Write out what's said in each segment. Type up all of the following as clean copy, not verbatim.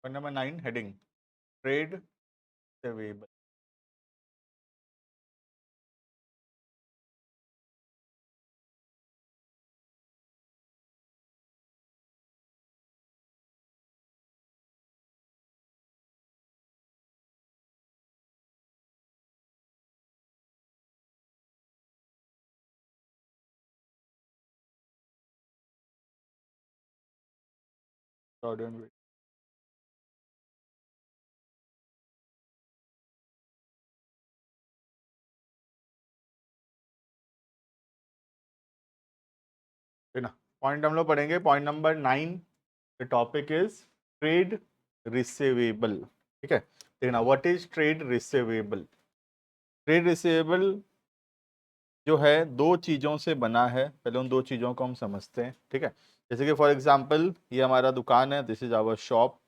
Point number 9 heading trade receivable. ठीक ना, point हम लोग पढ़ेंगे point number 9। The topic is trade receivable. ठीक है, देखना what is trade receivable. Trade receivable जो है दो चीज़ों से बना है, पहले उन दो चीज़ों को हम समझते हैं। ठीक है, जैसे कि फॉर एग्जांपल ये हमारा दुकान है, दिस इज आवर शॉप।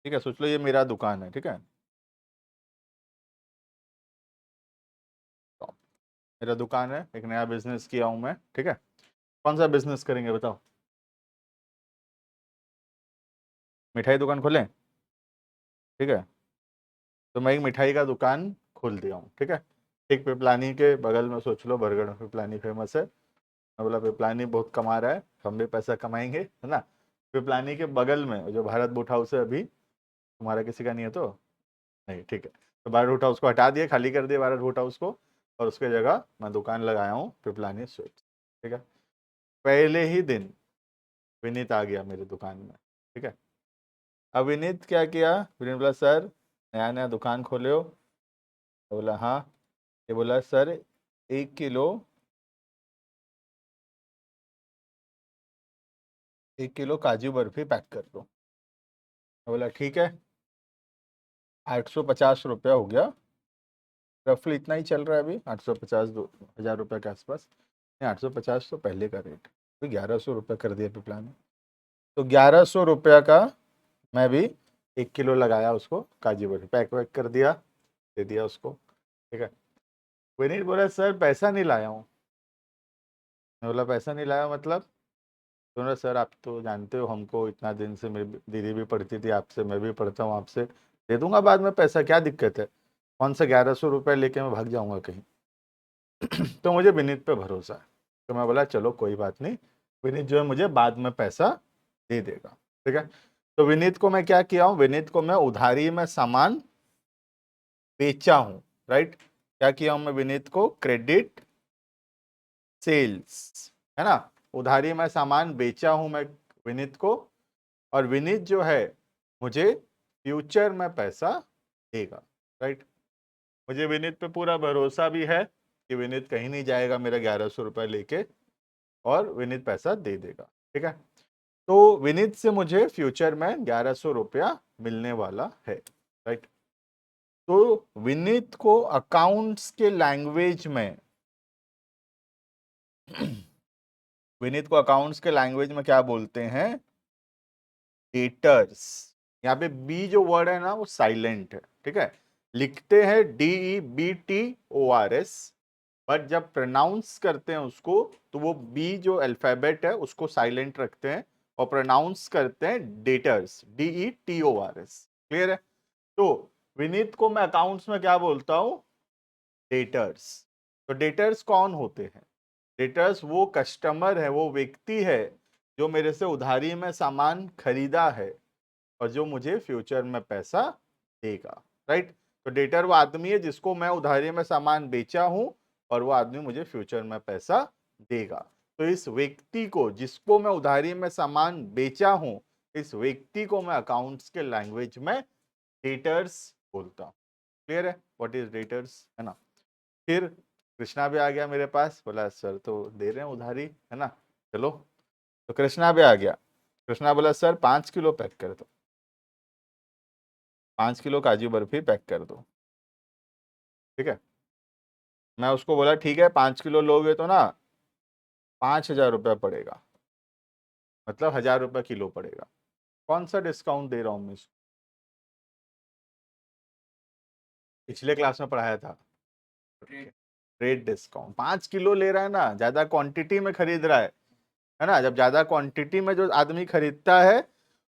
ठीक है, सोच लो ये मेरा दुकान है। ठीक है, मेरा दुकान है, एक नया बिजनेस किया हूं मैं। ठीक है, कौन सा बिजनेस करेंगे बताओ? मिठाई दुकान खोलें? ठीक है, तो मैं एक मिठाई का दुकान खोल दिया हूँ। ठीक है, ठीक पिपलानी के बगल में, सोच लो बरगढ़ में पिपलानी फेमस है। मैं बोला पिपलानी बहुत कमा रहा है, हम भी पैसा कमाएंगे, है ना। पिपलानी के बगल में जो भारत बूट हाउस है, अभी तुम्हारा किसी का नहीं है तो नहीं। ठीक है, तो भारत बूट हाउस को हटा दिया, खाली कर दिया भारत बूट हाउस को, और उसके जगह मैं दुकान लगाया हूँ पिपलानी स्वीट्स। ठीक है, पहले ही दिन विनीत आ गया मेरी दुकान में। ठीक है, अब विनीत क्या किया, विनीत बोला सर नया नया दुकान खोले हो? तो बोला हाँ। ये बोला सर 1 किलो 1 किलो काजू बर्फी पैक कर दो। मैं बोला ठीक है। 850 रुपया हो गया, रफली इतना ही चल रहा है अभी, 850 2 हज़ार रुपये के आसपास। नहीं, 850 तो पहले का रेट, तो 1100 रुपये कर दिया पिपला ने। तो 1100 रुपया का मैं भी 1 किलो लगाया, उसको काजू बर्फी पैक वैक कर दिया, दे दिया उसको। ठीक है, विनीत बोला सर पैसा नहीं लाया हूँ। मैं बोला पैसा नहीं लाया मतलब? तो ना सर आप तो जानते हो हमको, इतना दिन से मेरी दीदी भी पढ़ती थी आपसे, मैं भी पढ़ता हूँ आपसे, दे दूंगा बाद में पैसा, क्या दिक्कत है? कौन सा 1100 रुपये लेके मैं भाग जाऊंगा कहीं? तो मुझे विनीत पे भरोसा है, तो मैं बोला चलो कोई बात नहीं, विनीत जो है मुझे बाद में पैसा दे देगा। ठीक है, तो विनीत को मैं क्या किया हूँ, विनीत को मैं उधारी में सामान बेचा हूँ। राइट, क्या किया हूँ मैं विनीत को? क्रेडिट सेल्स, है ना। उधारी में सामान बेचा हूं मैं विनीत को, और विनीत जो है मुझे फ्यूचर में पैसा देगा। राइट, मुझे विनीत पे पूरा भरोसा भी है कि विनीत कहीं नहीं जाएगा मेरा 1100 रुपये लेके, और विनीत पैसा दे देगा। ठीक है, तो विनीत से मुझे फ्यूचर में 1100 रुपया मिलने वाला है। राइट, तो विनीत को अकाउंट्स के लैंग्वेज में विनीत को अकाउंट्स के लैंग्वेज में क्या बोलते हैं? डेटर्स। यहाँ पे बी जो वर्ड है ना वो साइलेंट है। ठीक है, लिखते हैं DEBTORS, बट जब प्रोनाउंस करते हैं उसको तो वो बी जो अल्फाबेट है उसको साइलेंट रखते हैं और प्रोनाउंस करते हैं डेटर्स, DETORS। क्लियर है? तो विनीत को मैं अकाउंट्स में क्या बोलता हूं? डेटर्स। तो डेटर्स कौन होते हैं? डेटर्स वो कस्टमर है, वो व्यक्ति है जो मेरे से उधारी में सामान खरीदा है और जो मुझे फ्यूचर में पैसा देगा। राइट, तो डेटर वो आदमी है जिसको मैं उधारी में सामान बेचा हूं और वो आदमी मुझे फ्यूचर में पैसा देगा। तो इस व्यक्ति को जिसको मैं उधारी में सामान बेचा हूं, इस व्यक्ति को मैं अकाउंट्स के लैंग्वेज में डेटर्स बोलता हूं। क्लियर है व्हाट इज डेटर्स, है ना। फिर कृष्णा भी आ गया मेरे पास, बोला सर तो दे रहे हैं उधारी, है ना, चलो। तो कृष्णा भी आ गया, कृष्णा बोला सर 5 किलो पैक कर दो, 5 किलो काजू बर्फी पैक कर दो। ठीक है, मैं उसको बोला ठीक है 5 किलो लोगे तो ना 5 हज़ार रुपया पड़ेगा, मतलब 1,000 रुपया किलो पड़ेगा। कौन सा डिस्काउंट दे रहा हूँ मैं इसको? पिछले क्लास में पढ़ाया था, ट्रेड डिस्काउंट। 5 किलो ले रहा है ना, ज्यादा क्वांटिटी में खरीद रहा है, है ना। जब ज्यादा क्वांटिटी में जो आदमी खरीदता है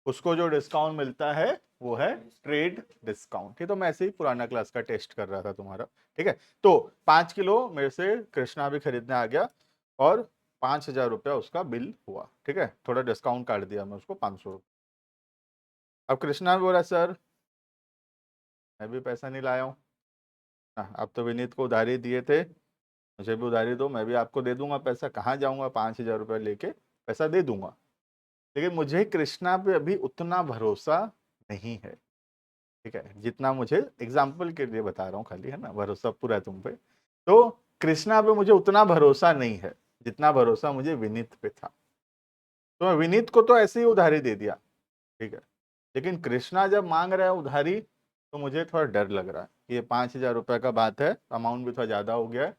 उसको जो डिस्काउंट मिलता है वो है ट्रेड डिस्काउंट। ये तो मैं ऐसे ही पुराना क्लास का टेस्ट कर रहा था तुम्हारा। ठीक है, तो 5 किलो मेरे से कृष्णा भी खरीदने आ गया और 5,000 रुपया उसका बिल हुआ। ठीक है, थोड़ा डिस्काउंट काट दिया मैं उसको 500 रुपये। अब कृष्णा भी बोला सर मैं भी पैसा नहीं लाया हूँ, अब तो विनीत को उधारी दिए थे, मुझे भी उधारी दो, मैं भी आपको दे दूंगा पैसा, कहाँ जाऊंगा 5,000 रुपये लेके, पैसा दे दूंगा। लेकिन मुझे कृष्णा पे अभी उतना भरोसा नहीं है। ठीक है, जितना मुझे एग्जाम्पल के लिए बता रहा हूँ खाली, है ना, भरोसा पूरा है तुम पे। तो कृष्णा पे मुझे उतना भरोसा नहीं है जितना भरोसा मुझे विनीत पे था। तो मैं विनीत को तो ऐसे ही उधारी दे दिया। ठीक है, लेकिन कृष्णा जब मांग रहा है उधारी तो मुझे थोड़ा डर लग रहा है। ये 5,000 रुपये का बात है, अमाउंट भी थोड़ा ज़्यादा हो गया है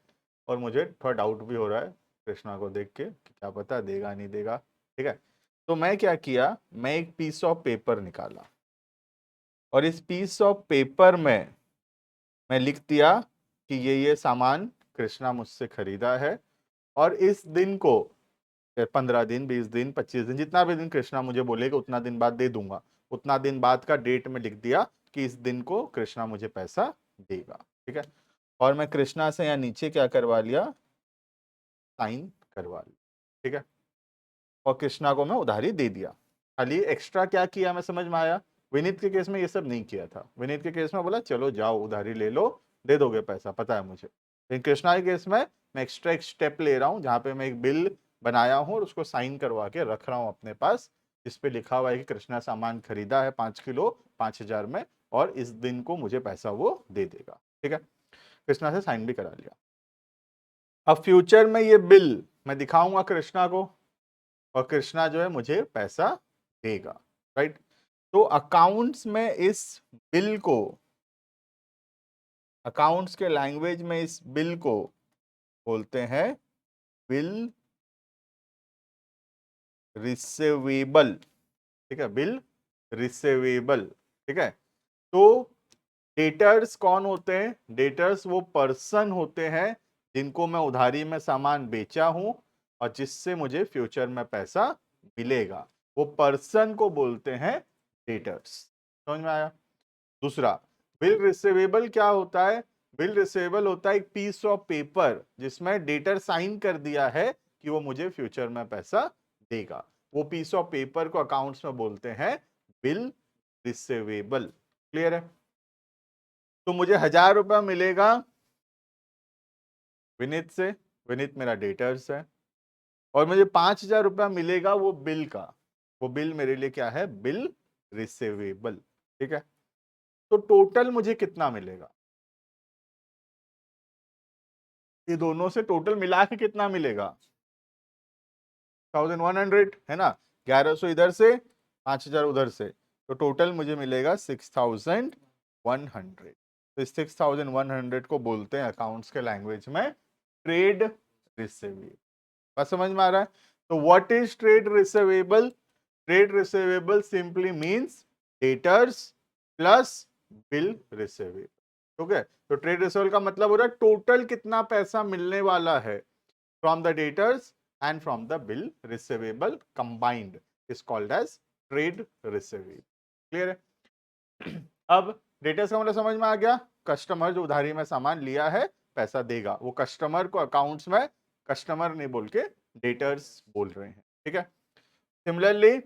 और मुझे थोड़ा डाउट भी हो रहा है कृष्णा को देख के कि क्या पता देगा नहीं देगा। ठीक है, तो मैं क्या किया, मैं एक पीस ऑफ पेपर निकाला और इस पीस ऑफ पेपर में मैं लिख दिया कि ये सामान कृष्णा मुझसे खरीदा है और इस दिन को 15 दिन 20 दिन 25 दिन जितना भी दिन कृष्णा मुझे बोलेगा उतना दिन बाद दे दूंगा। उतना दिन बाद का डेट में लिख दिया कि इस दिन को कृष्णा मुझे पैसा देगा। ठीक है, और मैं कृष्णा से यहाँ नीचे क्या करवा लिया, साइन करवा लिया। ठीक है, और कृष्णा को मैं उधारी दे दिया। खाली एक्स्ट्रा क्या किया मैं समझ में आया। विनीत के केस में ये सब नहीं किया था। विनीत के केस में बोला चलो जाओ उधारी ले लो, दे दोगे पैसा, पता है मुझे। लेकिन कृष्णा के केस में मैं एक्स्ट्रा एक स्टेप ले रहा हूँ जहाँ पे मैं एक बिल बनाया हूँ और उसको साइन करवा के रख रहा हूँ अपने पास, जिसपे लिखा हुआ है कि कृष्णा सामान खरीदा है 5 किलो 5,000 में और इस दिन को मुझे पैसा वो दे देगा। ठीक है, कृष्णा से साइन भी करा लिया। अब फ्यूचर में ये बिल मैं दिखाऊंगा कृष्णा को और कृष्णा जो है मुझे पैसा देगा। राइट, तो अकाउंट्स में इस बिल को, अकाउंट्स के लैंग्वेज में इस बिल को बोलते हैं बिल रिसीवेबल। ठीक है, बिल रिसीवेबल। ठीक है, तो डेटर्स कौन होते हैं, डेटर्स वो पर्सन होते हैं जिनको मैं उधारी में सामान बेचा हूं और जिससे मुझे फ्यूचर में पैसा मिलेगा, वो पर्सन को बोलते हैं डेटर्स। समझ में आया। दूसरा, बिल रिसीवेबल क्या होता है, बिल रिसीवेबल होता है एक पीस ऑफ पेपर जिसमें डेटर साइन कर दिया है कि वो मुझे फ्यूचर में पैसा देगा। वो पीस ऑफ पेपर को अकाउंट्स में बोलते हैं बिल रिसीवेबल। क्लियर है। तो मुझे 1,000 रुपया मिलेगा विनीत से, विनीत मेरा डेटर्स है, और मुझे 5,000 रुपया मिलेगा वो बिल का, वो बिल मेरे लिए क्या है, बिल रिसीवेबल। ठीक है, तो टोटल मुझे कितना मिलेगा, ये दोनों से टोटल मिला के कितना मिलेगा, 1,100, है ना। 1,100 इधर से 5,000 उधर से, तो टोटल मुझे मिलेगा 6,100। तो 6,100 को बोलते हैं अकाउंट्स के लैंग्वेज में ट्रेड रिसीवेबल। बस समझ में आ रहा है। तो what is trade receivable, trade receivable simply means debtors plus bill receivable. ठीक है, तो ट्रेड रिसीवेबल का मतलब हो रहा है टोटल कितना पैसा मिलने वाला है from the debtors and from the bill receivable combined is called as trade receivable। Clear है। अब डेटर्स का मतलब समझ में आ गया, कस्टमर जो उधारी में सामान लिया है पैसा देगा, वो कस्टमर को अकाउंट्स में कस्टमर नहीं बोल के डेटर्स बोल रहे हैं। ठीक है, सिमिलरली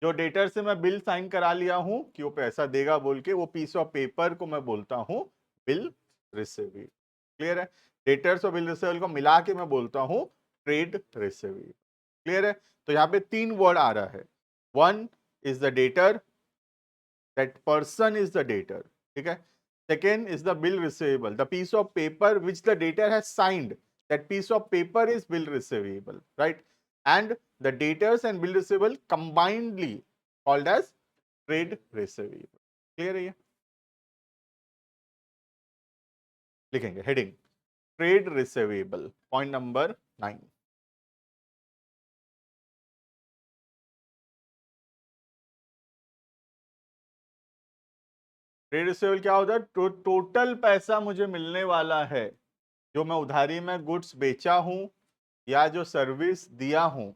जो डेटर से मैं बिल साइन करा लिया हूं कि वो पैसा देगा बोल के, वो पीस ऑफ पेपर को मैं बोलता हूं बिल रिसीवेबल। क्लियर है, डेटर्स और बिल रिसीवेबल को मिला के मैं बोलता हूं ट्रेड रिसीवेबल। क्लियर है, तो यहां पे 3 वर्ड आ रहा है, one is the debtor, that person is the debtor. ठीक है, second is the bill receivable, the piece of paper which the debtor has signed, that piece of paper is bill receivable, right? And the debtors and bill receivable combinedly called as trade receivable। Clear है ये, लिखेंगे heading trade receivable, point number 9। Trade receivable क्या होता है, total पैसा मुझे मिलने वाला है जो मैं उधारी में गुड्स बेचा हूं या जो सर्विस दिया हूं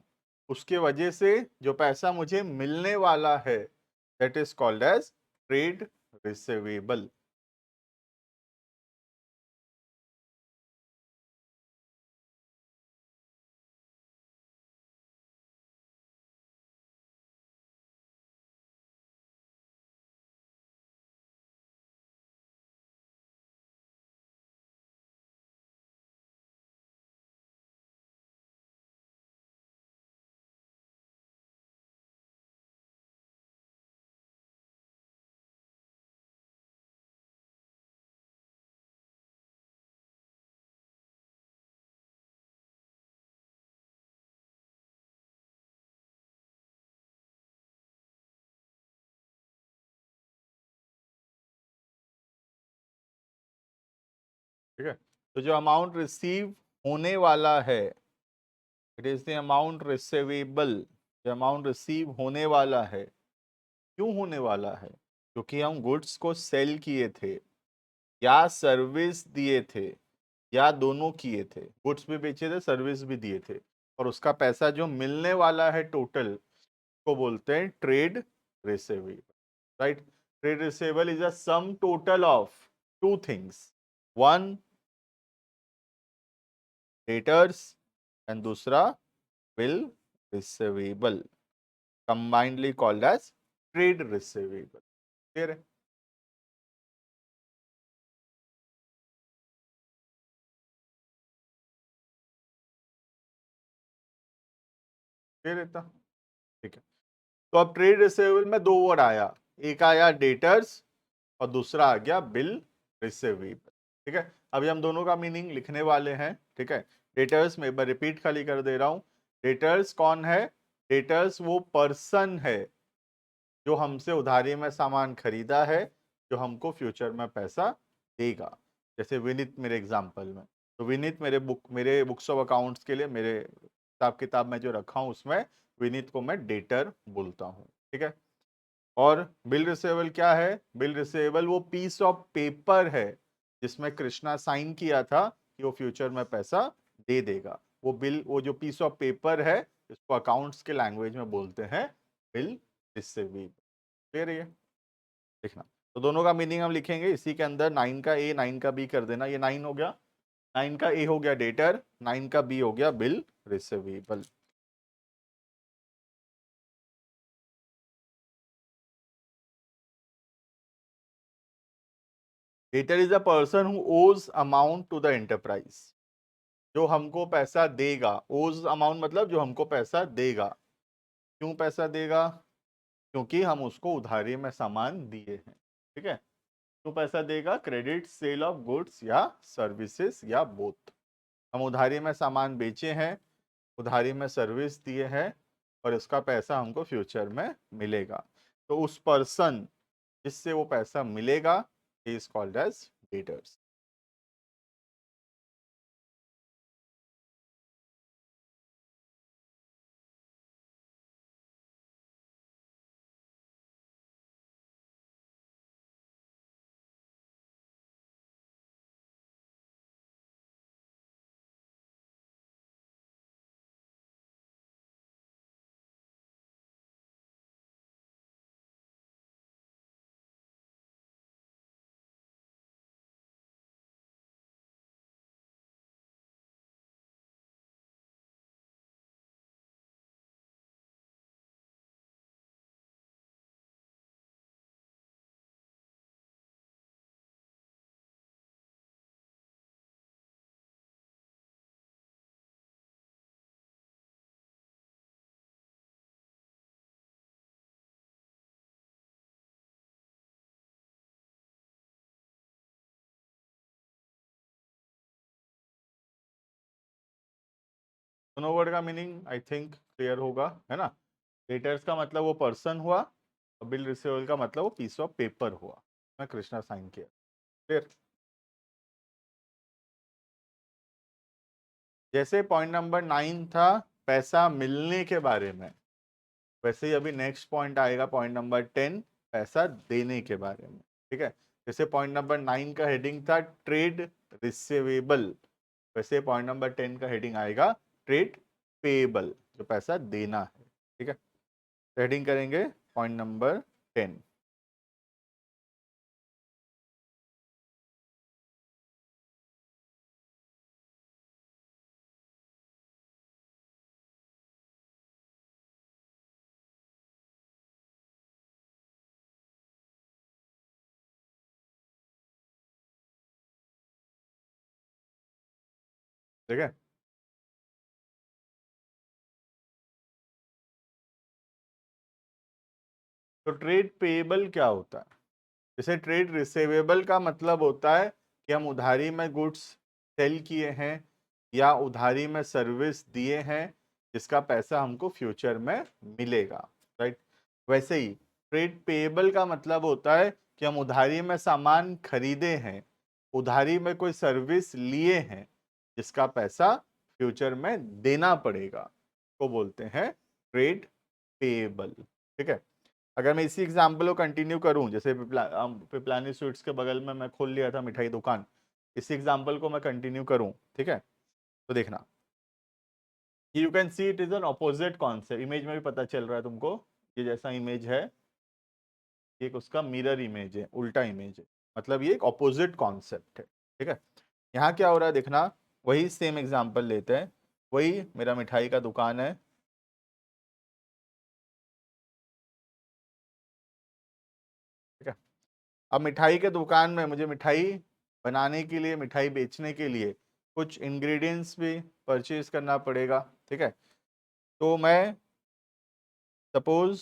उसके वजह से जो पैसा मुझे मिलने वाला है, that is called as trade receivable. ठीक है, तो जो अमाउंट रिसीव होने वाला है, it is the amount receivable. जो अमाउंट रिसीव होने वाला है, क्यों होने वाला है? क्योंकि हम गुड्स को सेल किए थे या सर्विस दिए थे या दोनों किए थे, गुड्स भी बेचे थे सर्विस भी दिए थे, और उसका पैसा जो मिलने वाला है टोटल को बोलते हैं trade receivable, right. Trade receivable is a sum total of two things, one debtors and दूसरा bill receivable, combinedly called as trade receivable. Clear है? क्लियर है इतना? ठीक है, तो अब ट्रेड रिसीवेबल में दो वर्ड आया, एक आया डेटर्स और दूसरा आ गया बिल रिसीवेबल। ठीक है, अभी हम दोनों का मीनिंग लिखने वाले हैं। ठीक है, डेटर्स में एक बार रिपीट खाली कर दे रहा हूं। डेटर्स कौन है? डेटर्स वो पर्सन है जो हमसे उधारी में सामान खरीदा है, जो हमको फ्यूचर में पैसा देगा। जैसे विनीत मेरे एग्जांपल में, तो विनीत मेरे बुक्स ऑफ अकाउंट्स के लिए मेरे हिसाब किताब में जो रखा हूं उसमें विनीत को मैं डेटर बोलता हूं। ठीक है, और बिल रिसीवेबल क्या है? बिल रिसीवेबल वो पीस ऑफ पेपर है जिसमें कृष्णा साइन किया था कि वो फ्यूचर में पैसा दे देगा। वो बिल, वो जो पीस ऑफ पेपर है, इसको अकाउंट्स के लैंग्वेज में बोलते हैं बिल रिसीवेबल। क्लियर है ये? देखना, तो दोनों का मीनिंग हम लिखेंगे इसी के अंदर। 9 का ए 9 का बी कर देना, ये 9 हो गया, 9 का ए हो गया डेटर, 9 का बी हो गया bill receivable. Debtor is a person who owes amount to the enterprise, जो हमको पैसा देगा। ओज अमाउंट मतलब जो हमको पैसा देगा। क्यों पैसा देगा? क्योंकि हम उसको उधारी में सामान दिए हैं। ठीक है, क्यों पैसा देगा? क्रेडिट सेल ऑफ गुड्स या सर्विसेज या बोथ। हम उधारी में सामान बेचे हैं, उधारी में सर्विस दिए हैं, और इसका पैसा हमको फ्यूचर में मिलेगा। तो उस पर्सन जिससे वो पैसा मिलेगा इज कॉल्ड एज डेटर्स। दोनों वर्ड का मीनिंग आई थिंक क्लियर होगा, है ना। डेटर्स का मतलब वो पर्सन हुआ, और बिल रिसीवेबल का मतलब वो पीस ऑफ पेपर हुआ, मैं कृष्णा साइन किया। फिर जैसे पॉइंट नंबर 9 था पैसा मिलने के बारे में, वैसे ही अभी नेक्स्ट पॉइंट आएगा पॉइंट नंबर 10 पैसा देने के बारे में। ठीक है, जैसे पॉइंट नंबर 9 का हेडिंग था ट्रेड रिसीवेबल, वैसे पॉइंट नंबर 10 का हेडिंग आएगा ट्रेड पेएबल, जो पैसा देना है, ठीक है। हेडिंग करेंगे पॉइंट नंबर 10। ठीक है, तो ट्रेड पेएबल क्या होता है? जैसे ट्रेड रिसीवेबल का मतलब होता है कि हम उधारी में गुड्स सेल किए हैं या उधारी में सर्विस दिए हैं जिसका पैसा हमको फ्यूचर में मिलेगा, राइट। वैसे ही ट्रेड पेएबल का मतलब होता है कि हम उधारी में सामान खरीदे हैं, उधारी में कोई सर्विस लिए हैं जिसका पैसा फ्यूचर में देना पड़ेगा, को बोलते हैं ट्रेड पेएबल, ठीक है। अगर मैं इसी एग्जाम्पल को कंटिन्यू करूं, जैसे पिपलानी स्वीट्स के बगल में मैं खोल लिया था मिठाई दुकान, इसी एग्जाम्पल को मैं कंटिन्यू करूं, ठीक है, तो देखना you can see it is an opposite concept. Image में भी पता चल रहा है तुमको, ये जैसा इमेज है एक उसका मिरर इमेज है, उल्टा इमेज है, मतलब ये एक ऑपोजिट कॉन्सेप्ट है, ठीक है। यहाँ क्या हो रहा है देखना, वही सेम एग्जाम्पल लेते हैं, वही मेरा मिठाई का दुकान है, ठीक है। अब मिठाई के दुकान में मुझे मिठाई बनाने के लिए, मिठाई बेचने के लिए कुछ इंग्रेडिएंट्स भी परचेज करना पड़ेगा, ठीक है। तो मैं सपोज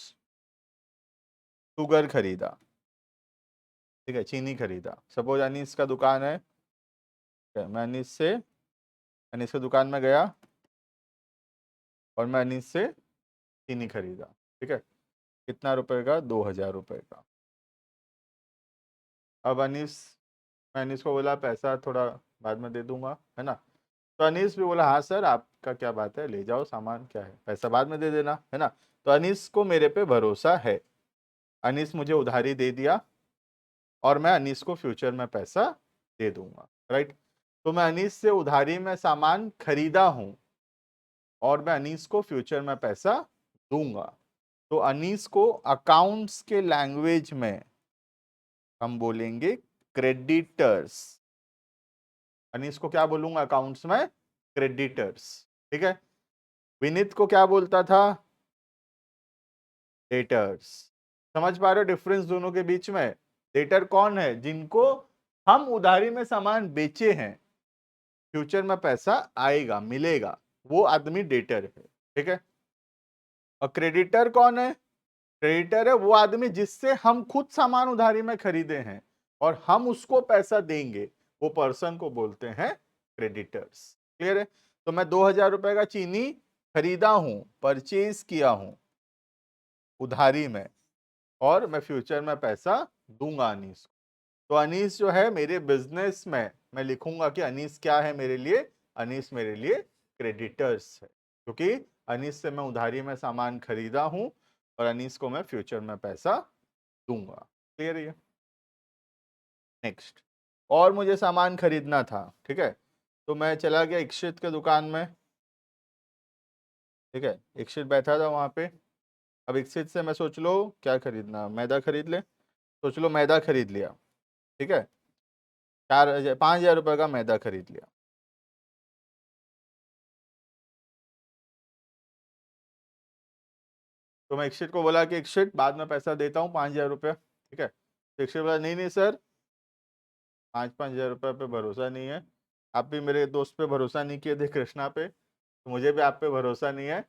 शुगर खरीदा, ठीक है, चीनी खरीदा, सपोज अनीस का दुकान है, ठीक है? मैं अनीस के दुकान में गया और मैं अनीस से चीनी खरीदा, ठीक है। कितना रुपए का? 2,000 रुपए का। अब मैं अनीस को बोला पैसा थोड़ा बाद में दे दूंगा, है ना। तो अनीस भी बोला हाँ सर, आपका क्या बात है, ले जाओ सामान, क्या है, पैसा बाद में दे देना, है ना। तो अनीस को मेरे पे भरोसा है, अनीस मुझे उधारी दे दिया और मैं अनीस को फ्यूचर में पैसा दे दूंगा, राइट। तो मैं अनीस से उधारी में सामान खरीदा हूं और मैं अनीस को फ्यूचर में पैसा दूंगा। तो अनीस को अकाउंट्स के लैंग्वेज में हम बोलेंगे क्रेडिटर्स। अनीस को क्या बोलूंगा अकाउंट्स में? क्रेडिटर्स, ठीक है। विनीत को क्या बोलता था? डेटर्स। समझ पा रहे हो डिफरेंस दोनों के बीच में? डेटर कौन है? जिनको हम उधारी में सामान बेचे हैं, फ्यूचर में पैसा आएगा, मिलेगा, वो आदमी डेटर है, ठीक है। और क्रेडिटर कौन है? क्रेडिटर है वो आदमी जिससे हम खुद सामान उधारी में खरीदे हैं और हम उसको पैसा देंगे, वो पर्सन को बोलते हैं क्रेडिटर्स। क्लियर है? तो मैं 2,000 रुपए का चीनी खरीदा हूं, परचेज किया हूं उधारी में, और मैं फ्यूचर में पैसा दूंगा अनीस को। तो अनीस जो है मेरे बिजनेस में, मैं लिखूंगा कि अनीस क्या है मेरे लिए? अनीस मेरे लिए क्रेडिटर्स है, क्योंकि अनीस से मैं उधारी में सामान खरीदा हूं और अनीस को मैं फ्यूचर में पैसा दूंगा। क्लियर है? नेक्स्ट, और मुझे सामान खरीदना था, ठीक है। तो मैं चला गया इक्षित के दुकान में, ठीक है, इक्षित बैठा था वहां पे। अब इक्षित से मैं सोच लो क्या खरीदना, मैदा खरीद ले, सोच लो मैदा खरीद लिया, ठीक है। 4,000 5,000 रुपए का मैदा खरीद लिया। तो मैं इक्षित को बोला कि इक्षित बाद में पैसा देता हूँ 5,000 रुपया, ठीक है। तो इक्षित बोला नहीं नहीं सर, 5,000 रुपये पे भरोसा नहीं है, आप भी मेरे दोस्त पे भरोसा नहीं किए थे कृष्णा पे, तो मुझे भी आप पे भरोसा नहीं है,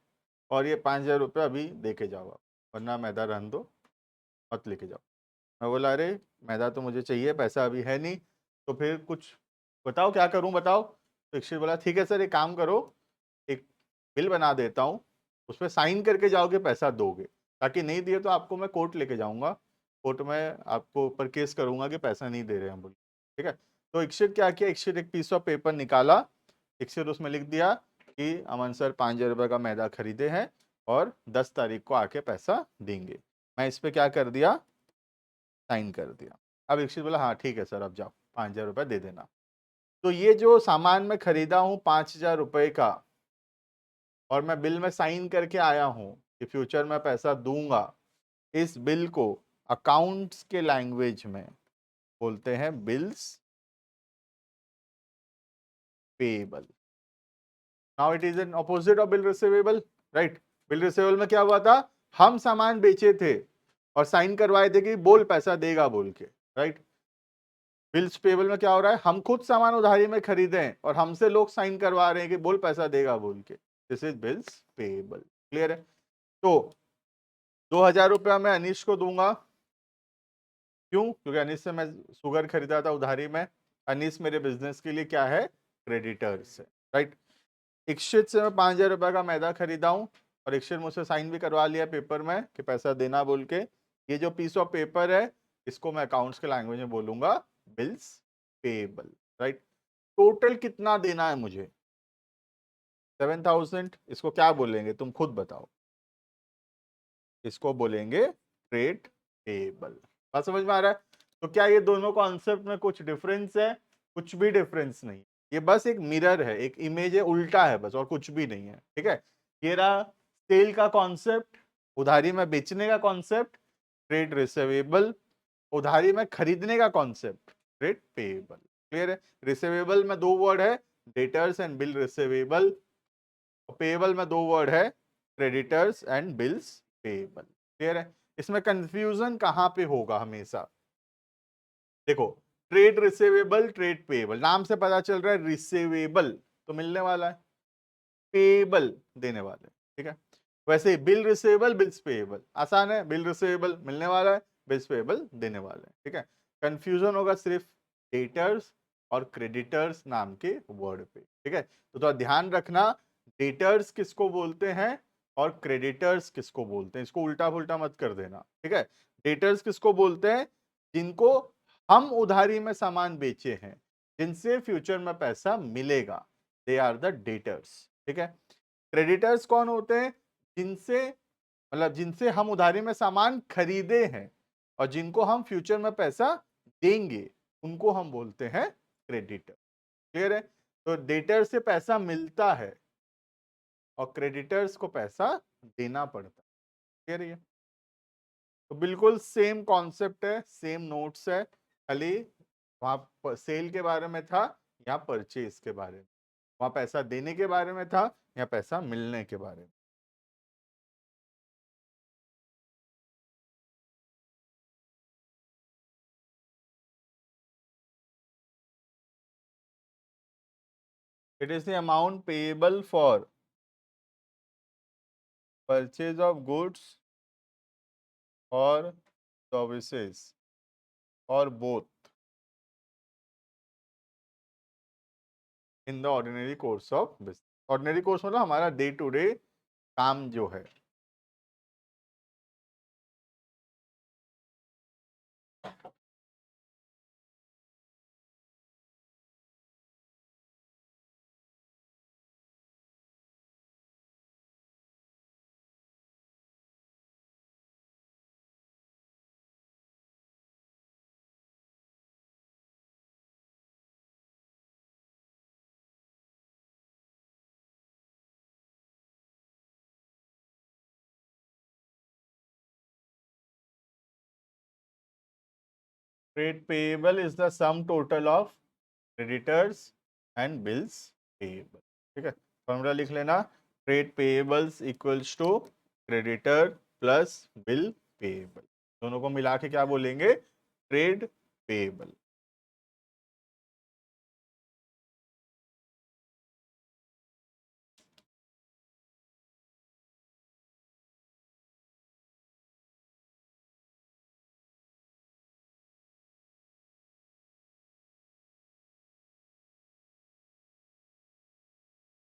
और ये 5,000 रुपये अभी दे के जाओ आप, वरना मैदा रहने दो, मत लेके जाओ। मैं बोला अरे मैदा तो मुझे चाहिए, पैसा अभी है नहीं, तो फिर कुछ बताओ क्या करूं बताओ। तो इक्षित बोला ठीक है सर, एक काम करो, एक बिल बना देता हूँ, उस पर साइन करके जाओगे पैसा दोगे, ताकि नहीं दिए तो आपको मैं कोर्ट लेके जाऊंगा, कोर्ट में आपको ऊपर केस करूंगा कि पैसा नहीं दे रहे हैं बोल, ठीक है। तो इक्षित क्या किया, इक्षित एक पीस ऑफ पेपर निकाला, इक्षित उसमें लिख दिया कि अमन सर 5,000 रुपये का मैदा खरीदे हैं और 10 तारीख को आके पैसा देंगे। मैं इस पे क्या कर दिया, साइन कर दिया। अब इक्षित बोला हाँ ठीक है सर, अब जाओ 5,000 रुपये दे देना। तो ये जो सामान मैं खरीदा हूँ 5,000 रुपये का, और मैं बिल में साइन करके आया हूं कि फ्यूचर में पैसा दूंगा, इस बिल को अकाउंट्स के लैंग्वेज में बोलते हैं bills payable. Now it is an opposite of bill receivable, right. Bill receivable में क्या हुआ था, हम सामान बेचे थे और साइन करवाए थे कि बोल पैसा देगा बोल के, राइट। बिल्स पेबल में क्या हो रहा है, हम खुद सामान उधारी में खरीदे हैं और हमसे लोग साइन करवा रहे हैं कि बोल पैसा देगा बोल के। This is bills payable. Clear है। तो 2,000 रुपया मैं अनिश को दूंगा, क्यों, क्योंकि अनिश से मैं शुगर खरीदा था उधारी में। अनिश मेरे बिजनेस के लिए क्या है, क्रेडिटर्स है, राइट। इक्षित से मैं 5,000 रुपया का मैदा खरीदा हूं और इक्षित मुझसे साइन भी करवा लिया पेपर में कि पैसा देना बोल के। ये जो पीस ऑफ पेपर है इसको मैं अकाउंट्स के लैंग्वेज में बोलूंगा बिल्स पेएबल, राइट। टोटल कितना देना है मुझे, 7,000। इसको क्या बोलेंगे तुम खुद बताओ, इसको बोलेंगे ट्रेड पेएबल। बात समझ में आ रहा है। तो क्या ये दोनों कॉन्सेप्ट में कुछ डिफरेंस है, कुछ भी डिफरेंस नहीं। ये बस एक मिरर है, एक इमेज है, उल्टा है बस, और कुछ भी नहीं है, ठीक है। ये रहा सेल का कॉन्सेप्ट, उधारी में बेचने का कॉन्सेप्ट ट्रेड रिसीवेबल, उधारी में खरीदने का कॉन्सेप्ट ट्रेड पेएबल। क्लियर है। रिसीवेबल में दो वर्ड है, debtors and bill receivable. Payable में दो वर्ड है, creditors and bills payable. Clear है। इसमें कंफ्यूजन कहां पे होगा हमेशा, देखो ट्रेड रिसीवेबल ट्रेड पेएबल, नाम से पता चल रहा है रिसीवेबल तो मिलने वाला है, पेएबल देने वाले, ठीक है। वैसे बिल रिसीवेबल बिल्स पेएबल आसान है, बिल रिसीवेबल मिलने वाला है, बिल्स पेएबल देने वाले हैं, ठीक है। कंफ्यूजन होगा सिर्फ डेटर्स और क्रेडिटर्स नाम के वर्ड पे, ठीक है। तो थोड़ा ध्यान रखना, डेटर्स किसको बोलते हैं और क्रेडिटर्स किसको बोलते हैं, इसको उल्टा पुल्टा मत कर देना, ठीक है। डेटर्स किसको बोलते हैं, जिनको हम उधारी में सामान बेचे हैं, जिनसे फ्यूचर में पैसा मिलेगा, दे आर द डेटर्स, ठीक है। क्रेडिटर्स कौन होते हैं, जिनसे मतलब जिनसे हम उधारी में सामान खरीदे हैं और जिनको हम फ्यूचर में पैसा देंगे, उनको हम बोलते हैं क्रेडिटर। क्लियर है। तो डेटर से पैसा मिलता है और क्रेडिटर्स को पैसा देना पड़ता है। क्लियर है। तो बिल्कुल सेम कॉन्सेप्ट है, सेम नोट्स है, खाली वहां सेल के बारे में था, यहाँ परचेज के बारे में, वहां पैसा देने के बारे में था, यहाँ पैसा मिलने के बारे में। It is the amount payable for purchase of goods और सर्विसेज और both in the ordinary course of business. Ordinary course मतलब हमारा डे टू डे काम जो है। Trade payable is the sum total of creditors and bills payable, ठीक है। Formula लिख लेना, trade payables equals to creditor plus bill payable, दोनों को मिला के क्या बोलेंगे, ट्रेड पेएबल।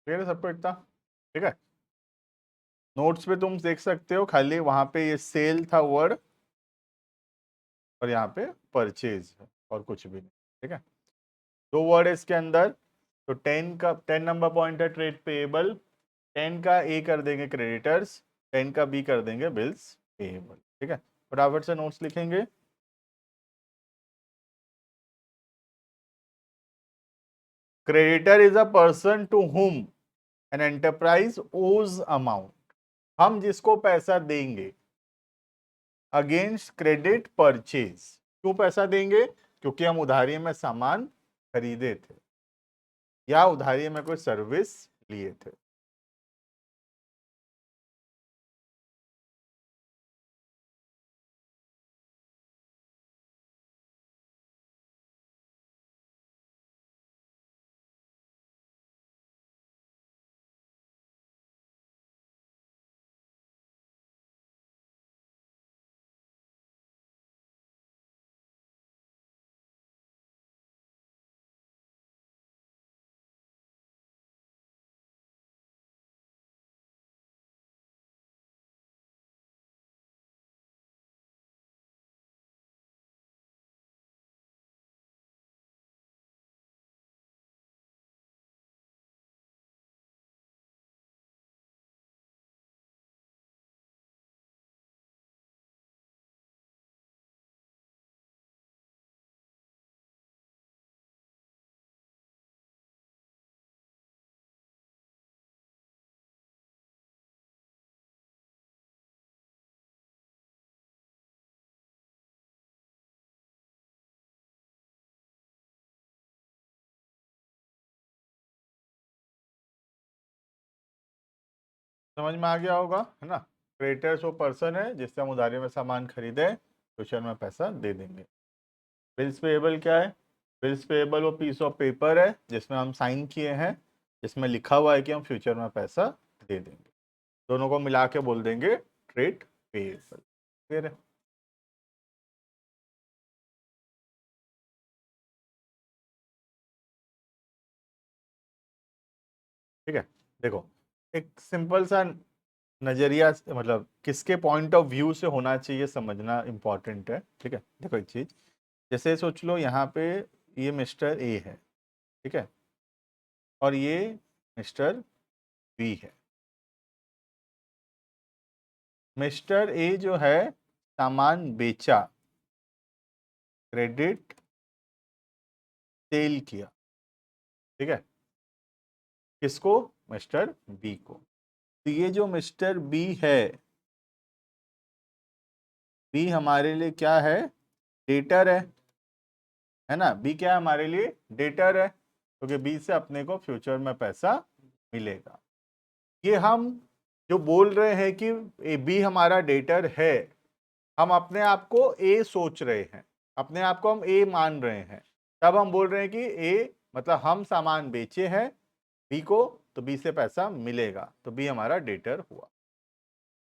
क्लियर है सबको इतना, ठीक है। नोट्स पे तुम देख सकते हो, खाली वहां पे ये सेल था वर्ड और यहाँ पे परचेज है और कुछ भी नहीं, ठीक है। दो वर्ड है इसके अंदर। तो 10 का 10 नंबर पॉइंट है ट्रेड पेएबल, 10 का ए कर देंगे क्रेडिटर्स, 10 का बी कर देंगे बिल्स पेएबल, ठीक है। फटाफट से नोट्स लिखेंगे। Creditor is a person to whom an enterprise owes amount, हम जिसको पैसा देंगे अगेंस्ट क्रेडिट परचेज। क्यों पैसा देंगे? क्योंकि हम उधारी में सामान खरीदे थे या उधारी में कोई सर्विस लिए थे। समझ में आ गया होगा, है ना। क्रेडिटर्स वो पर्सन है जिससे हम उधारी में सामान खरीदे, फ्यूचर में पैसा दे देंगे। बिल्स पेएबल क्या है? बिल्स पेएबल वो पीस ऑफ पेपर है जिसमें हम साइन किए हैं, जिसमें लिखा हुआ है कि हम फ्यूचर में पैसा दे देंगे। दोनों को मिला के बोल देंगे ट्रेड पेएबल। फिर ठीक है, देखो एक सिंपल सा नजरिया, मतलब किसके पॉइंट ऑफ व्यू से होना चाहिए समझना इंपॉर्टेंट है। ठीक है, देखो एक चीज, जैसे सोच लो यहाँ पे ये मिस्टर ए है, ठीक है, और ये मिस्टर बी है। मिस्टर ए जो है सामान बेचा, क्रेडिट सेल किया, ठीक है, किसको? मिस्टर बी को। तो ये जो मिस्टर बी बी हमारे लिए क्या है? डेटर है ना। बी क्या है हमारे लिए? डेटर है, क्योंकि बी से अपने को फ्यूचर में पैसा मिलेगा। ये हम जो बोल रहे हैं कि ए बी हमारा डेटर है, हम अपने आप को ए सोच रहे हैं, अपने आप को हम ए मान रहे हैं, तब हम बोल रहे हैं कि ए मतलब हम सामान बेचे हैं बी को, तो बी से पैसा मिलेगा, तो बी हमारा डेटर हुआ।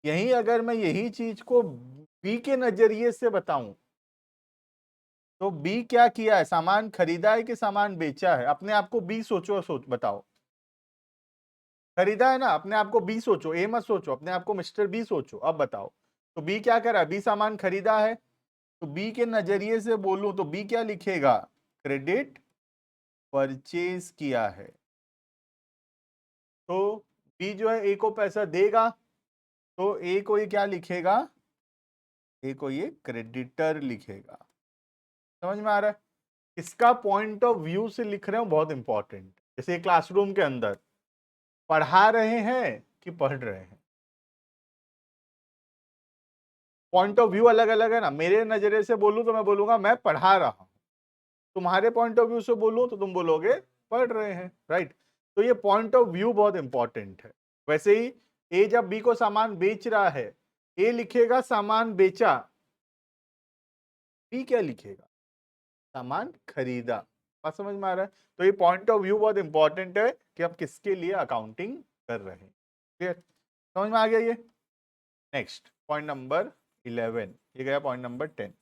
यही अगर मैं यही चीज को बी के नजरिए से बताऊं, तो बी क्या किया है? सामान खरीदा है कि सामान बेचा है? अपने आप को बी सोचो, सोच बताओ। खरीदा है ना, अपने आप को बी सोचो, ए मत सोचो, अपने आप को मिस्टर बी सोचो। अब बताओ, तो बी क्या करा? बी सामान खरीदा है, तो बी के नजरिए से बोलूं तो बी क्या लिखेगा? क्रेडिट परचेज किया है। तो बी जो है ए को पैसा देगा, तो ए को ये क्या लिखेगा? ए को ये क्रेडिटर लिखेगा। समझ में आ रहा है? इसका पॉइंट ऑफ व्यू से लिख रहे हो, बहुत इंपॉर्टेंट। जैसे क्लासरूम के अंदर पढ़ा रहे हैं कि पढ़ रहे हैं, पॉइंट ऑफ व्यू अलग अलग है ना। मेरे नजरिए से बोलूं तो मैं बोलूंगा मैं पढ़ा रहा हूं, तुम्हारे पॉइंट ऑफ व्यू से बोलूं तो तुम बोलोगे पढ़ रहे हैं, राइट। तो ये पॉइंट ऑफ व्यू बहुत इंपॉर्टेंट है। वैसे ही ए जब बी को सामान बेच रहा है, ए लिखेगा सामान बेचा, बी क्या लिखेगा? सामान खरीदा। बात समझ में आ रहा है? तो ये पॉइंट ऑफ व्यू बहुत इंपॉर्टेंट है कि आप किसके लिए अकाउंटिंग कर रहे हैं। क्लियर? समझ में आ गया ये। नेक्स्ट पॉइंट नंबर 11, ये गया point number 10।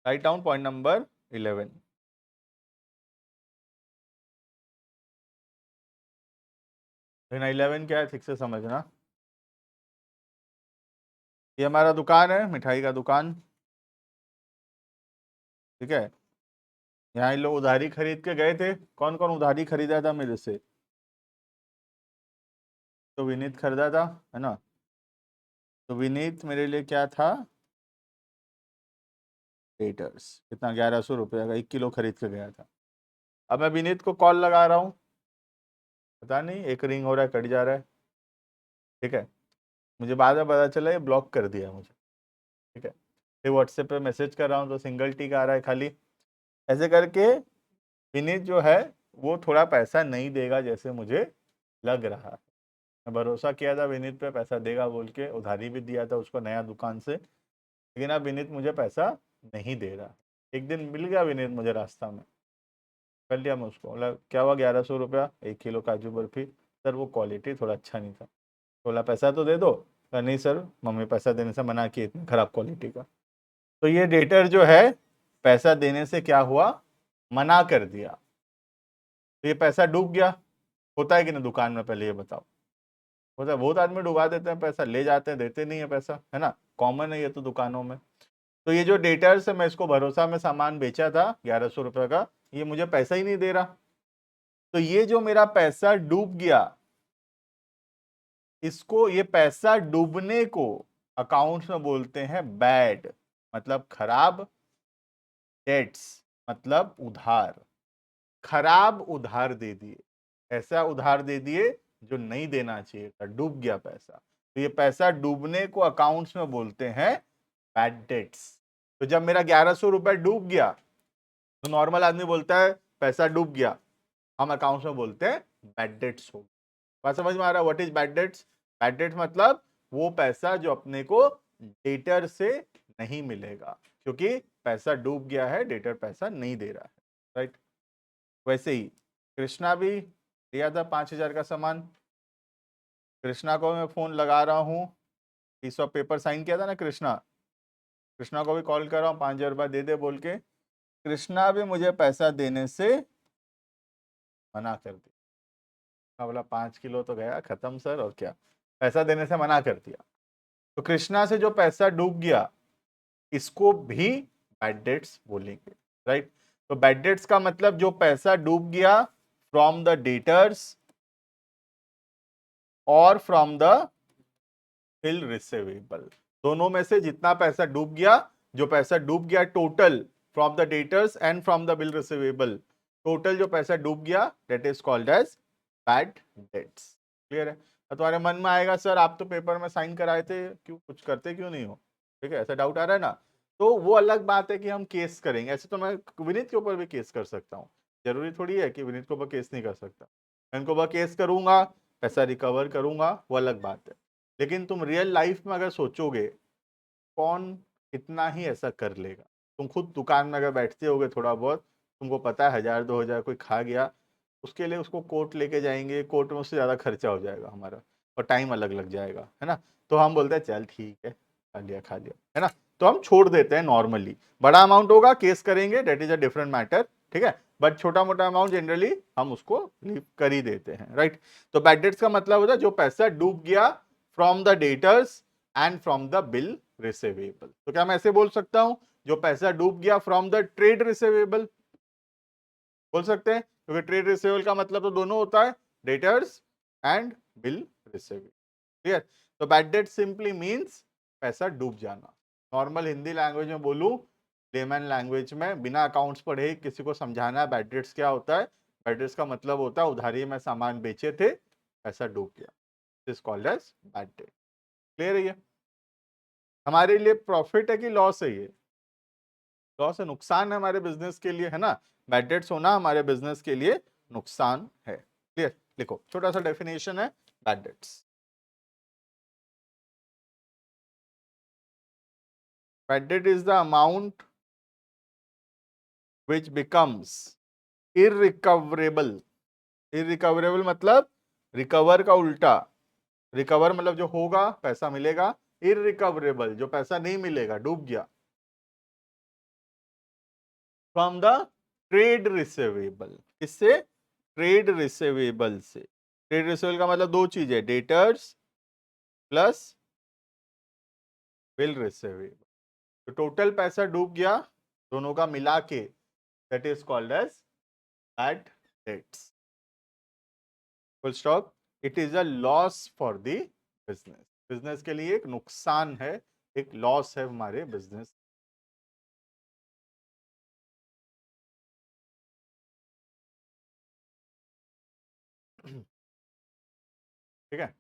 Write down point number 11। लेकिन 11 क्या है ठीक से समझना। ये हमारा दुकान है, मिठाई का दुकान, ठीक है। यहाँ इन लोग उधारी खरीद के गए थे। कौन कौन उधारी खरीदा था मेरे से? तो विनीत खरीदा था, है ना। तो विनीत मेरे लिए क्या था? डेटर्स। कितना? 1100 रुपये का 1 किलो खरीद के गया था। अब मैं विनीत को कॉल लगा रहा हूँ, पता नहीं एक रिंग हो रहा है, कट जा रहा है, ठीक है, मुझे बाद में पता चला ये ब्लॉक कर दिया मुझे, ठीक है, फिर व्हाट्सएप पे मैसेज कर रहा हूँ तो सिंगल टिक आ रहा है खाली। ऐसे करके विनीत जो है वो थोड़ा पैसा नहीं देगा जैसे मुझे लग रहा है। मैं भरोसा किया था विनीत पे, पैसा देगा बोल के, उधारी भी दिया था उसको नया दुकान से, लेकिन अब विनीत मुझे पैसा नहीं दे रहा। एक दिन मिल गया विनीत मुझे रास्ता में, कर लिया मैं उसको, बोला क्या हुआ, 1100 रुपया 1 किलो काजू बर्फी। सर वो क्वालिटी थोड़ा अच्छा नहीं था। बोला पैसा तो दे दो। कहा नहीं सर, मम्मी पैसा देने से मना की, इतनी खराब क्वालिटी का। तो ये डेटर जो है पैसा देने से क्या हुआ, मना कर दिया, तो ये पैसा डूब गया। होता है कि नहीं दुकान में, पहले ये बताओ। होता है, बहुत आदमी डुबा देते हैं पैसा, ले जाते हैं, देते नहीं है पैसा, है ना, कॉमन है ये तो दुकानों में। तो ये जो डेटर्स है, मैं इसको भरोसा में सामान बेचा था 1100 रुपये का, ये मुझे पैसा ही नहीं दे रहा। तो ये जो मेरा पैसा डूब गया, इसको, ये पैसा डूबने को अकाउंट्स में बोलते हैं बैड, मतलब खराब, डेट्स मतलब उधार, खराब उधार दे दिए, ऐसा उधार दे दिए जो नहीं देना चाहिए था, डूब गया पैसा। तो ये पैसा डूबने को अकाउंट्स में बोलते हैं बैड डेट्स। तो जब मेरा 1100 रुपए डूब गया, तो नॉर्मल आदमी बोलता है पैसा डूब गया, हम अकाउंट्स में बोलते हैं बैड डेट्स हो। बात समझ में आ रहा है, what is bad debts? Bad debts मतलब वो पैसा जो अपने को डेटर से नहीं मिलेगा, क्योंकि पैसा डूब गया है, डेटर पैसा नहीं दे रहा है, राइट। वैसे ही कृष्णा भी लिया था 5,000 का सामान, कृष्णा को मैं फोन लगा रहा हूँ, पीस ऑफ पेपर साइन किया था ना कृष्णा, कृष्णा को भी कॉल कर रहा हूँ 5,000 रुपये दे दे बोल के, कृष्णा भी मुझे पैसा देने से मना कर दिया। हाँ, बोला 5 किलो तो गया खत्म सर, और क्या, पैसा देने से मना कर दिया। तो कृष्णा से जो पैसा डूब गया, इसको भी बैड डेट्स बोलेंगे, राइट। तो बैड डेट्स का मतलब जो पैसा डूब गया फ्रॉम द डेटर्स और फ्रॉम द बिल रिसीवेबल, दोनों में से जितना पैसा डूब गया, जो पैसा डूब गया total from the debtors and from the bill receivable, total जो पैसा डूब गया, that is called as bad debts. Clear है? तो तुम्हारे मन में आएगा सर आप तो पेपर में साइन कराए थे, क्यों कुछ करते क्यों नहीं हो, ठीक है, ऐसा डाउट आ रहा है ना। तो वो अलग बात है कि हम केस करेंगे, ऐसे तो मैं विनीत के ऊपर भी केस कर सकता हूँ, जरूरी थोड़ी है कि विनीत के ऊपर केस नहीं कर सकता, मैं इनको ऊपर केस करूंगा, पैसा रिकवर करूंगा, वो अलग बात है। लेकिन तुम रियल लाइफ में अगर सोचोगे, कौन कितना ही ऐसा कर लेगा। तुम खुद दुकान में अगर बैठते होगे थोड़ा बहुत, तुमको पता है 1,000 2,000 कोई खा गया, उसके लिए उसको कोर्ट लेके जाएंगे, कोर्ट में उससे ज़्यादा खर्चा हो जाएगा हमारा, और टाइम अलग लग जाएगा, है ना। तो हम बोलते हैं चल ठीक है, खा लिया, है ना। तो हम छोड़ देते हैं नॉर्मली। बड़ा अमाउंट होगा केस करेंगे, debt is a different matter, ठीक है, बट छोटा मोटा अमाउंट जनरली हम उसको लीव कर ही देते हैं, राइट। तो बैड डेट्स का मतलब होता है जो पैसा डूब गया from the debtors and from the bill receivable. तो क्या मैं ऐसे बोल सकता हूं, जो पैसा डूब गया फ्रॉम द ट्रेड रिसीवेबल, बोल सकते हैं, क्योंकि ट्रेड रिसीवेबल का मतलब तो दोनों होता है, debtors and bill receivable. Clear? तो बैड डेट सिंपली मींस पैसा डूब जाना। नॉर्मल हिंदी लैंग्वेज में बोलूं, लेमन लैंग्वेज में बिना अकाउंट्स पढ़े किसी को समझाना है बैड डेट्स क्या होता है, बैड डेट्स का मतलब होता है उधारी में सामान बेचे थे, पैसा डूब गया, this called as bad debt. Clear है ये? हमारे लिए प्रॉफिट है कि लॉस है ये? लॉस है, नुकसान है हमारे बिजनेस के लिए, है ना। बैड डेट्स होना हमारे बिजनेस के लिए नुकसान है। क्लियर? लिखो, छोटा सा डेफिनेशन है bad debts. Bad debt is the amount which becomes irrecoverable। Irrecoverable मतलब रिकवर का उल्टा, रिकवर मतलब जो होगा पैसा मिलेगा, इरिकवरेबल जो पैसा नहीं मिलेगा, डूब गया, फ्रॉम द ट्रेड रिसीवेबल। किससे? ट्रेड रिसीवेबल से। ट्रेड रिसीवेबल का मतलब दो चीज है, डेटर्स प्लस बिल रिसीवेबल। तो टोटल पैसा डूब गया दोनों का मिला के, that is called as bad debts. Full stop. It is a loss for the business, business के लिए एक नुकसान है, एक लॉस है हमारे बिजनेस। ठीक है।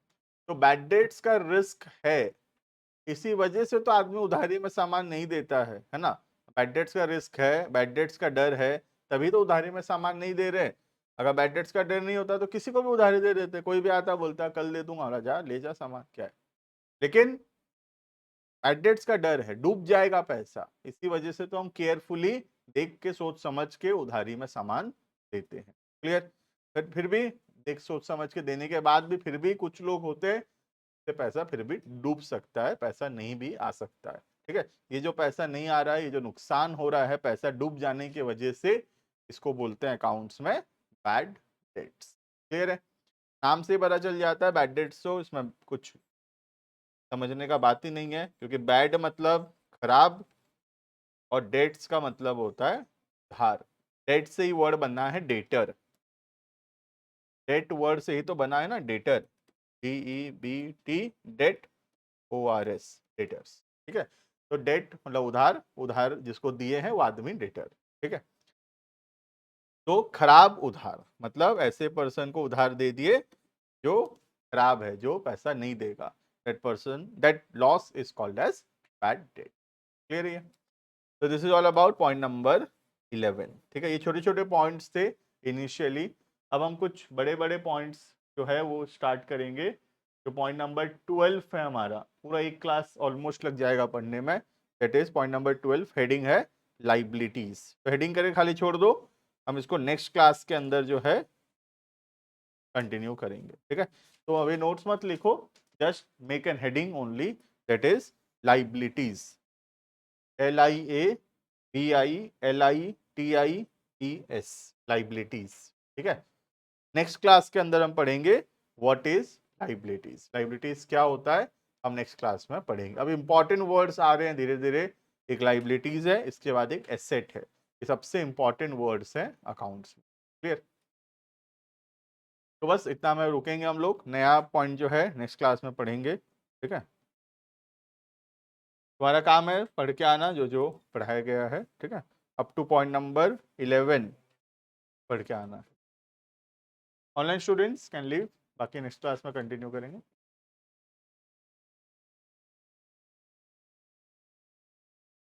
तो बैड डेट्स का रिस्क है, इसी वजह से तो आदमी उधारी में सामान नहीं देता है ना। बैड डेट्स का रिस्क है, बैड डेट्स का डर है, तभी तो उधारी में सामान नहीं दे रहे। अगर बैड डेट्स का डर नहीं होता तो किसी को भी उधारी दे देते, कोई भी आता बोलता कल दे दूंगा, और जा ले जा सामान, क्या है। लेकिन बैड डेट्स का डर है, डूब जाएगा पैसा, इसी वजह से तो हम केयरफुली देख के सोच समझ के उधारी में सामान देते हैं। क्लियर। फिर भी देख सोच समझ के देने के बाद भी फिर भी कुछ लोग होते हैं, से पैसा फिर भी डूब सकता है, पैसा नहीं भी आ सकता है। ठीक है। ये जो पैसा नहीं आ रहा है, ये जो नुकसान हो रहा है पैसा डूब जाने की वजह से, इसको बोलते हैं अकाउंट्स में बैड डेट्स। क्लियर है। नाम से ही पता चल जाता है बैड डेट्स, तो इसमें कुछ समझने का बात ही नहीं है, क्योंकि बैड मतलब खराब और डेट्स का मतलब होता है धार। डेट से ही वर्ड बना है डेटर, डेट वर्ड से ही तो बना है ना debtor, DEBT, debt ORS, debtors. ठीक है। तो डेट मतलब उधार, उधार जिसको दिए हैं वो आदमी डेटर। ठीक है। तो खराब उधार मतलब ऐसे पर्सन को उधार दे दिए जो खराब है, जो पैसा नहीं देगा, that person, that loss is called as bad debt. Clear है। तो this is all about point number 11। ठीक है। ये छोटे छोटे पॉइंट्स थे इनिशियली। अब हम कुछ बड़े बड़े पॉइंट्स जो है वो स्टार्ट करेंगे। जो पॉइंट नंबर 12 है हमारा, पूरा एक क्लास ऑलमोस्ट लग जाएगा पढ़ने में। That is point number 12, heading है लाइबिलिटीज। तो हेडिंग करके खाली छोड़ दो, हम इसको नेक्स्ट क्लास के अंदर जो है कंटिन्यू करेंगे। ठीक है। तो अभी नोट्स मत लिखो, just make an heading only, that is liabilities, LIABILITIES, liabilities. ठीक है। नेक्स्ट क्लास के अंदर हम पढ़ेंगे व्हाट इज लाइबिलिटीज, लाइबिलिटीज क्या होता है, हम नेक्स्ट क्लास में पढ़ेंगे। अब इंपॉर्टेंट वर्ड्स आ रहे हैं धीरे धीरे। एक लाइबिलिटीज है, इसके बाद एक एसेट है, ये सबसे इंपॉर्टेंट वर्ड्स हैं अकाउंट्स में। क्लियर। तो बस इतना में रुकेंगे हम लोग, नया पॉइंट जो है नेक्स्ट क्लास में पढ़ेंगे। ठीक है। तुम्हारा काम है पढ़ के आना जो जो पढ़ाया गया है। ठीक है। अप टू पॉइंट नंबर 11 पढ़ के आना। ऑनलाइन स्टूडेंट्स कैन लीव, बाकी नेक्स्ट क्लास में कंटिन्यू करेंगे।